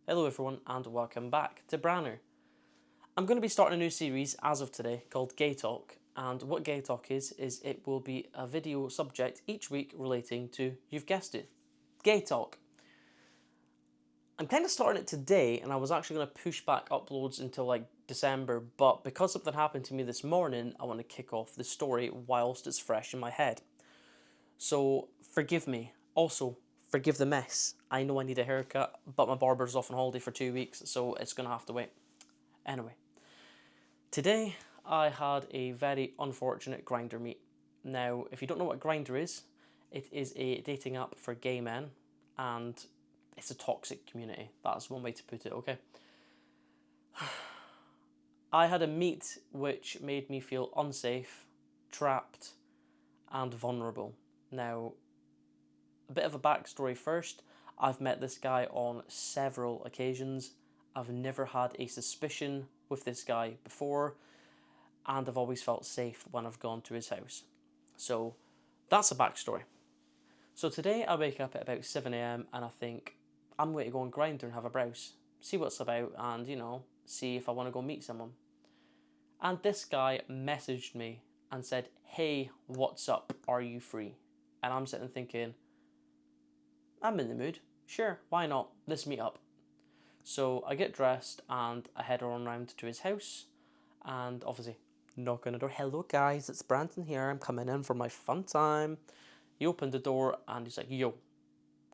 Hello everyone and welcome back to Branir. I'm going to be starting a new series as of today called Gaytalk, and what Gaytalk is it will be a video subject each week relating to, you've guessed it, Gaytalk. I'm kind of starting it today and I was actually going to push back uploads until like December, but because something happened to me this morning, I want to kick off the story whilst it's fresh in my head. So forgive me. Also, forgive the mess. I know I need a haircut, but my barber's off on holiday for 2 weeks, so it's going to have to wait. Anyway, today I had a very unfortunate Grindr meet. Now, if you don't know what Grindr is, it is a dating app for gay men, and it's a toxic community. That's one way to put it, okay? I had a meet which made me feel unsafe, trapped, and vulnerable. Now, a bit of a backstory first. I've met this guy on several occasions. I've never had a suspicion with this guy before, and I've always felt safe when I've gone to his house. So that's a backstory. So today I wake up at about 7 AM and I think I'm going to go on Grindr and have a browse, see what's about, and see if I want to go meet someone. And this guy messaged me and said, "Hey, what's up? Are you free?" And I'm sitting thinking, I'm in the mood. Sure, why not? Let's meet up. So I get dressed and I head on round to his house and obviously knock on the door. "Hello guys, it's Brandon here. I'm coming in for my fun time." He opened the door and he's like, "Yo,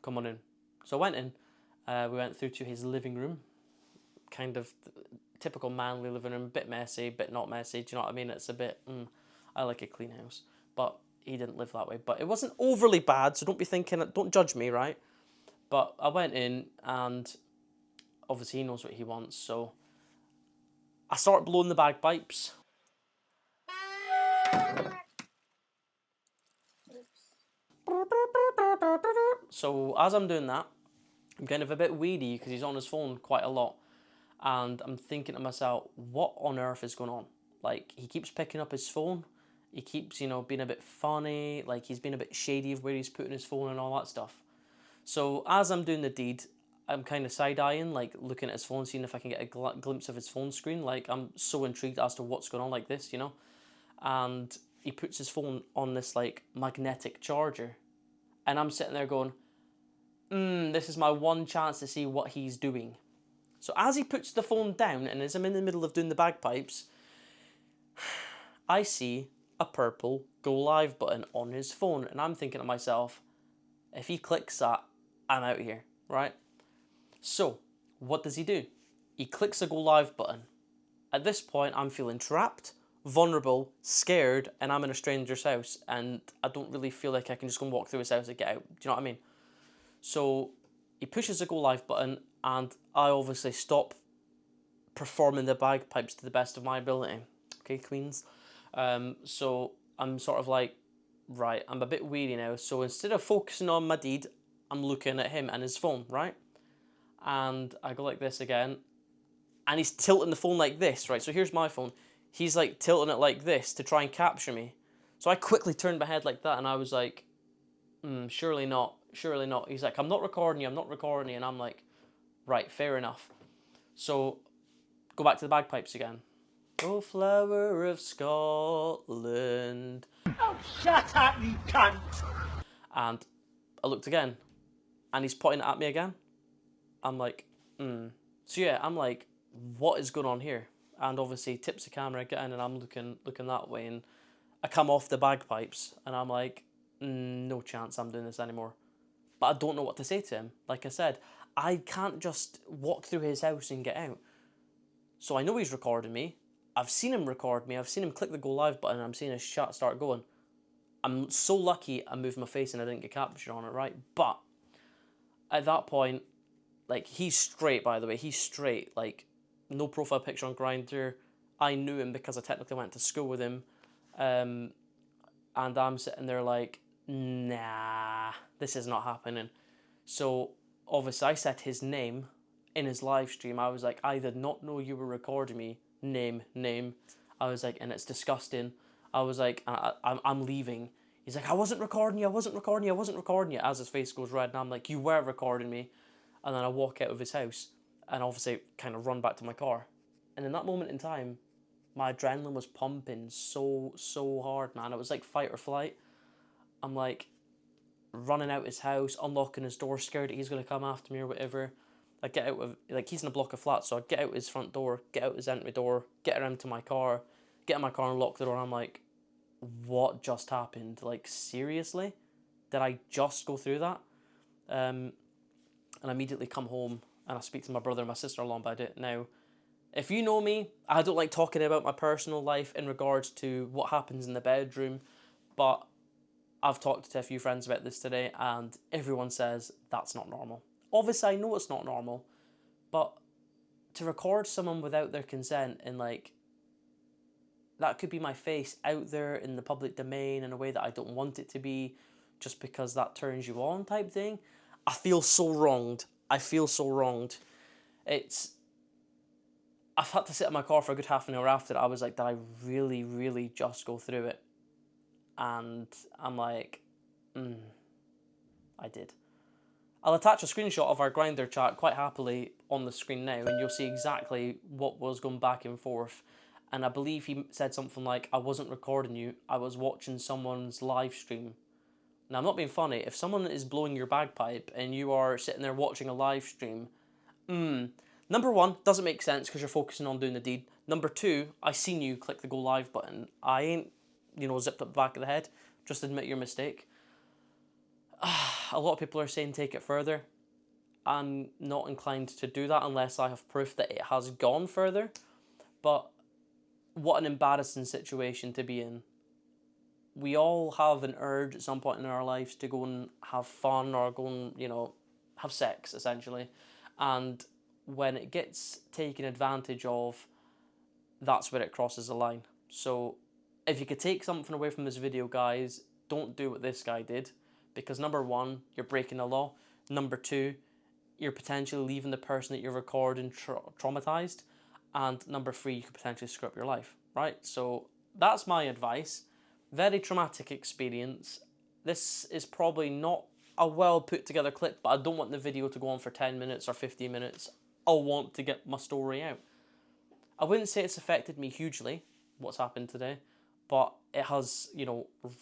come on in." So I went in. We went through to his living room. Kind of typical manly living room. Bit messy, bit not messy. Do you know what I mean? It's a bit, I like a clean house. But he didn't live that way. But it wasn't overly bad, so don't be thinking, don't judge me, right? But I went in and obviously he knows what he wants, so I start blowing the bagpipes. So as I'm doing that, I'm kind of a bit weedy because he's on his phone quite a lot. And I'm thinking to myself, what on earth is going on? Like, he keeps picking up his phone. He keeps, being a bit funny. Like, he's been a bit shady of where he's putting his phone and all that stuff. So as I'm doing the deed, I'm kind of side-eyeing, like looking at his phone, seeing if I can get a glimpse of his phone screen. Like, I'm so intrigued as to what's going on like this, And he puts his phone on this, like, magnetic charger. And I'm sitting there going, this is my one chance to see what he's doing. So as he puts the phone down, and as I'm in the middle of doing the bagpipes, I see a purple go live button on his phone. And I'm thinking to myself, if he clicks that, I'm out here, right? So, what does he do? He clicks the go live button. At this point, I'm feeling trapped, vulnerable, scared, and I'm in a stranger's house, and I don't really feel like I can just go and walk through his house and get out. Do you know what I mean? So, he pushes the go live button, and I obviously stop performing the bagpipes to the best of my ability. Okay, queens? So, I'm sort of like, right, I'm a bit weary now, so instead of focusing on my deed, I'm looking at him and his phone, right? And I go like this again, and he's tilting the phone like this, right? So here's my phone. He's like tilting it like this to try and capture me. So I quickly turned my head like that, and I was like, surely not, surely not. He's like, I'm not recording you, I'm not recording you. And I'm like, right, fair enough. So go back to the bagpipes again. "Oh, flower of Scotland." Oh, shut up, you cunt! And I looked again, and he's pointing at me again. I'm like, So yeah, I'm like, what is going on here? And obviously tips the camera, get in, and I'm looking that way, and I come off the bagpipes, and I'm like, no chance I'm doing this anymore. But I don't know what to say to him. Like I said, I can't just walk through his house and get out. So I know he's recording me. I've seen him record me. I've seen him click the go live button, and I'm seeing his shot start going. I'm so lucky I moved my face and I didn't get captured on it, right? But at that point, like, he's straight, by the way. He's straight. Like, no profile picture on Grindr. I knew him because I technically went to school with him. And I'm sitting there like, nah, this is not happening. So, obviously, I said his name in his live stream. I was like, I did not know you were recording me. Name. I was like, and it's disgusting. I was like, I'm leaving. He's like, I wasn't recording you. As his face goes red, and I'm like, you were recording me. And then I walk out of his house. and obviously kind of run back to my car. And in that moment in time, my adrenaline was pumping so hard, man. It was like fight or flight. I'm like running out his house, unlocking his door, scared that he's going to come after me or whatever. I get out of, like, he's in a block of flats, so I get out his front door, get out his entry door, get around to my car, get in my car and lock the door, and I'm like, what just happened? Like, seriously? Did I just go through that? And I immediately come home and I speak to my brother and my sister-in-law about it. Now, if you know me, I don't like talking about my personal life in regards to what happens in the bedroom, but I've talked to a few friends about this today and everyone says that's not normal. Obviously, I know it's not normal, but to record someone without their consent and, like, that could be my face out there in the public domain in a way that I don't want it to be, just because that turns you on type thing. I feel so wronged. I feel so wronged. I've had to sit in my car for a good half an hour after it. I was like, did I really just go through it? And I'm like, I did. I'll attach a screenshot of our Grindr chat quite happily on the screen now, and you'll see exactly what was going back and forth. And I believe he said something like, I wasn't recording you, I was watching someone's live stream. Now, I'm not being funny. If someone is blowing your bagpipe and you are sitting there watching a live stream, number one, doesn't make sense because you're focusing on doing the deed. Number two, I seen you click the go live button. I ain't, zipped up the back of the head. Just admit your mistake. A lot of people are saying take it further. I'm not inclined to do that unless I have proof that it has gone further. But what an embarrassing situation to be in. We all have an urge at some point in our lives to go and have fun or go and, have sex, essentially. And when it gets taken advantage of, that's where it crosses the line. So if you could take something away from this video, guys, don't do what this guy did. Because number one, you're breaking the law. Number two, you're potentially leaving the person that you're recording traumatized. And number three, you could potentially screw up your life, right? So that's my advice. Very traumatic experience. This is probably not a well put together clip, but I don't want the video to go on for 10 minutes or 15 minutes. I want to get my story out. I wouldn't say it's affected me hugely, what's happened today, but it has,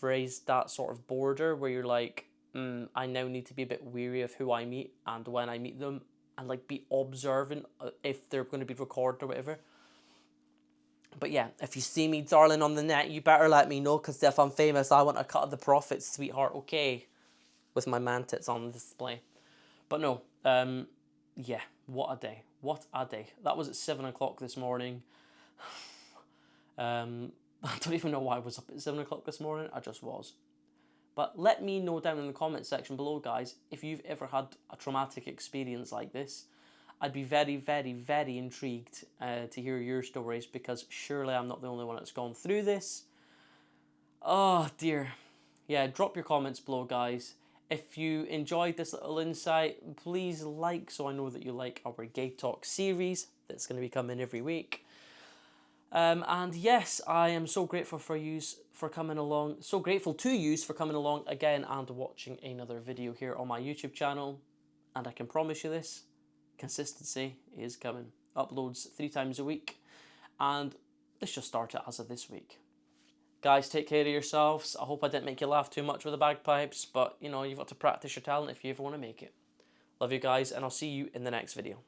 raised that sort of border where you're like, I now need to be a bit weary of who I meet and when I meet them, and like be observant if they're going to be recorded or whatever. But yeah, if you see me, darling, on the net, you better let me know, because if I'm famous, I want a cut of the profits, sweetheart, okay? With my man tits on display. But no, yeah, what a day. What a day. That was at 7 o'clock this morning. I don't even know why I was up at 7 o'clock this morning. I just was. But let me know down in the comment section below, guys, if you've ever had a traumatic experience like this. I'd be very intrigued to hear your stories, because surely I'm not the only one that's gone through this. Oh dear. Yeah, drop your comments below, guys. If you enjoyed this little insight, please like, so I know that you like our Gaytalk series that's going to be coming every week. And yes, I am so grateful for yous for coming along. So grateful to yous for coming along again and watching another video here on my YouTube channel. And I can promise you this. Consistency is coming. Uploads 3 times a week, and let's just start it as of this week. Guys, take care of yourselves. I hope I didn't make you laugh too much with the bagpipes, but you've got to practice your talent if you ever want to make it. Love you guys, and I'll see you in the next video.